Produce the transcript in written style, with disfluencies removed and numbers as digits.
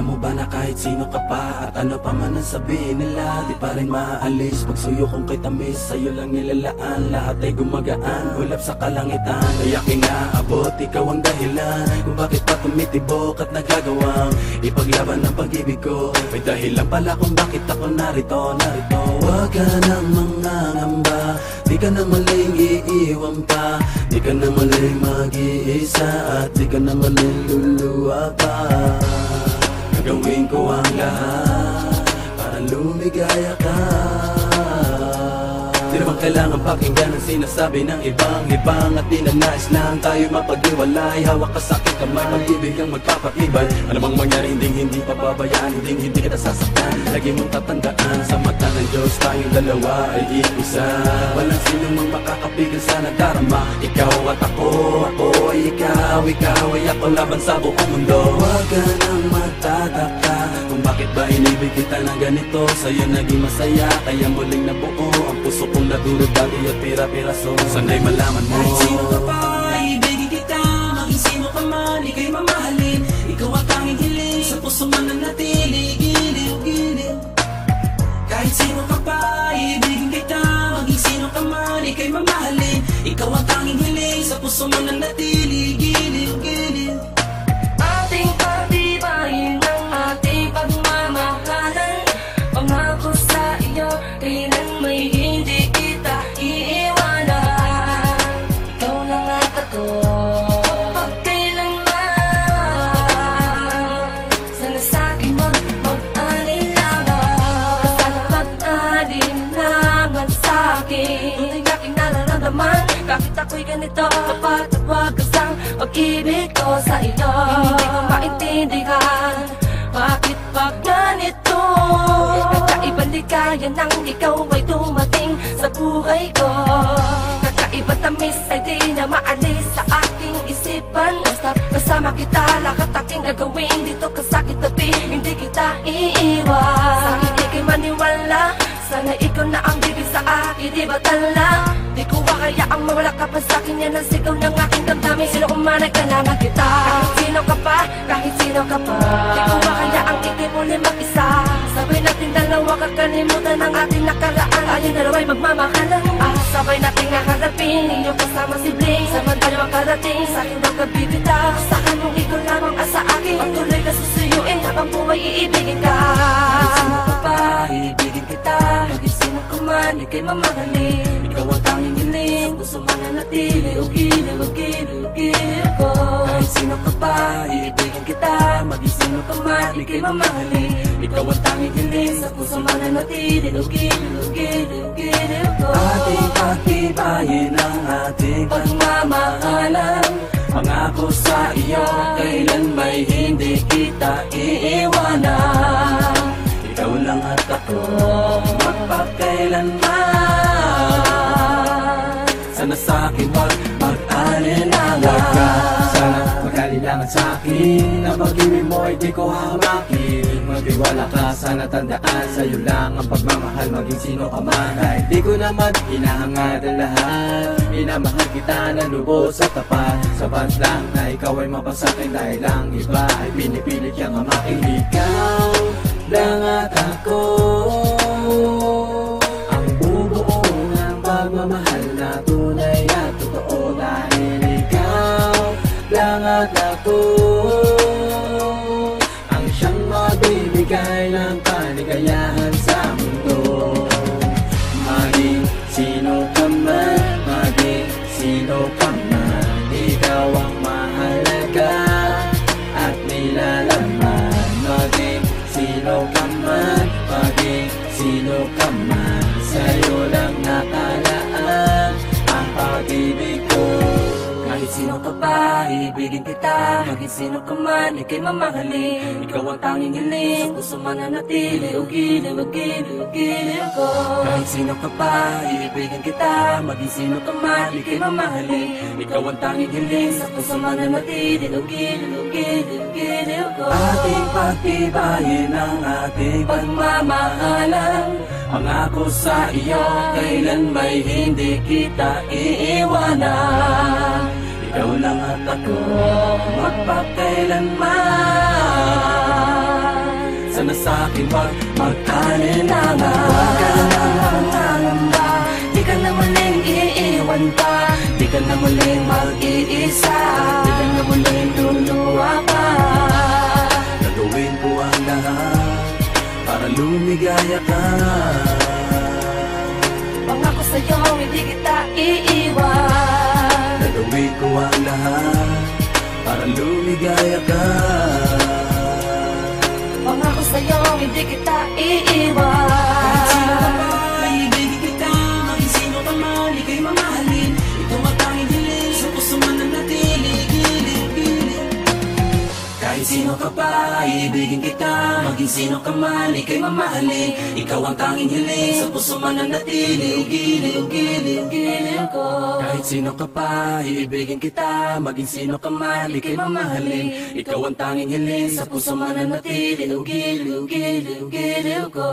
Alam mo ba na kahit sino ka pa at ano pa man ang sabihin nila, di pa rin maaalis pagsuyo kong kay tamis. Sa'yo lang nilalaan, lahat ay gumagaan, ulap sa kalangitan. Kaya kinaabot, ikaw ang dahilan kung bakit pa tumitibok at nagagawang ipaglaban ang pag-ibig ko. May dahilan pala kung bakit ako narito. Huwag ka nang mangangamba, di ka na maling iiwan pa, di ka na maling mag-iisa, at di ka na maling luluwa pa. Gagawin ko ang lahat para lumigaya ka. Di naman kailangan pakinggan ang sinasabi ng ibang at di na nais lang tayo mapag-iwalay. Hawak ka sa aking kamay, pag-ibig ang magpapatibay. Anumang mangyari, hindi pababayaan, hindi kita sasaktan. Lagi mong tatandaan, sa mata ng Diyos tayong dalawa ay iisa. Walang sinong mang makakapigil sa nadarama. Ikaw at ako ay ikaw ay ako laban sa buong mundo. Huwag ka nang magtataka kung bakit ba inibig kita na ganito. Sa'yo naging masaya, kaya muling nabuo ang puso kong nadurog dati at pira-piraso. Sana'y malaman mo, kahit sino ka pa, ibigin kita. Maging sino ka man, ika'y mamahalin. Ikaw ang tanging hiling, sa puso man nanatili. Giliw. Kahit sino ka pa, ibigin kita. Maging sino ka man, ika'y mamahalin. Ikaw ang tanging hiling, sa puso man nanatili. Giliw. Ating pagtibayin ang ating pagmamahalan. Pangako sa iyo, kailan may hindi kita iiwanan. Ikaw lang at ako, pagkailanman. Sana sa'kin mag-alinlangan. Sana mag-alinlangan sa'kin. Tunay aking nararamdaman, bakit ako'y ganito kapag nagwagasang pag-ibig ko sa iyo. Hindi ko maintindihan, bakit pag ganito kakaibang ligaya nang ikaw ay dumating sa buhay ko. Kakaibang tamis ay di na maalis sa aking isipan. Basta kasama kita, lahat aking gagawin dito ka sa kitabi, hindi kita iiwan. Sa hindi kay maniwala, sana ikaw na ang bibig sa akin, di ba tala? Di ko hayaang mawala ka pa sa'kin, yan ang sigaw ng aking damdamin. Sino kung man ay kailangan kita, kahit sino ka pa, kahit sino ka pa. Di ko hayaang ikay muli mag-isa, sabay natin dalawa kakalimutan ang ating nakaraan. Tayong dalawa'y magmamahalan, sabay nating nakarapin, inyong kasama si Bling. Samantala makarating, sa'kin daw kabibitaw. Sa'kin mong ikaw lamang sa akin, pagtuloy ka susuyuin habang buhay iibigin ka. Kahit sino ka pa, ibigin kita. Maging sino ka man, ika'y mamahalin. Ikaw ang tanging hiling, puso man nanatili. Giliw ko. Kahit sino ka pa, ibigin kita. Maging sino ka man, ika'y mamahalin. Ikaw ang tanging hiling, sa puso man nanatili. Giliw ko. ating pagtibayin ang ating pagmamahalan. Pangako sa iyo, kailan may hindi kita iiwanan. Ikaw lang at ako, magpakailanman. Sana sa'kin wag mag-alinlangan. Huwag ka sana mag-alinlangan sa'kin. Ang pag-ibig mo ay di ko hamakin. Magtiwala ka, sana tandaan, sa'yo lang ang pagmamahal, maging sino ka man. Kahit di ko naman hinahangad ang lahat, minamahal kita na lubos at tapat. Sapat lang na ikaw ay mapasakin, dahil ang iba ay pinipilit kang hamakin. Ikaw lang at ako, ang bubuo ng pagmamahal na tunay at totoo. Dahil ikaw lang at ako, ang siyang magbibigay ng kaligayahan sa mundo. Maging sino ka man, maging sino ka man, ikaw ang mahalaga at nilalaman. Maging sino ka man, maging sino ka man, sa'yo lang nakalaan ang pag-ibig ko. Kahit sino ka pa, ibigin kita. Maging sino ka man, ika'y mamahalin. Ikaw ang tanging hiling, puso man nanatili. Giliw ko. Kahit sino ka pa, ibigin kita. Maging sino ka man, ika'y mamahalin. Ikaw ang tanging hiling, sa puso man nanatili. Giliw ko. Ating pagtibayin ang ating pagmamahalan. Pangako sa iyo, kailan may hindi kita iiwanan. Ikaw lang at ako, magpakailanman. sana sa'kin wag mag-alinlangan. Huwag ka lang mangangamba, di ka na muling iiwan pa, di ka na muling mag-iisa, di ka na muling luluwa pa. Gagawin ko ang lahat para lumigaya ka. Pangako sa'yo, hindi kita iiwan. Gagawin ko ang lahat para lumigaya ka. Pangako sa'yo, hindi kita iiwan. Maibigin kita, maging sino ka man, ika'y mamahalin. Ito ang tanging hiling, sa puso man nanatili, giling-giling. Kahit sino ka pa, iibigin kita. Maging sino ka man, ika'y mamahalin. Ikaw ang tanging hiling, sa puso man nanatili. Giliw ko. Kahit sino ka pa, iibigin kita. Maging sino ka man, ika'y mamahalin. Ikaw ang tanging hiling, sa puso man nanatili. Giliw ko.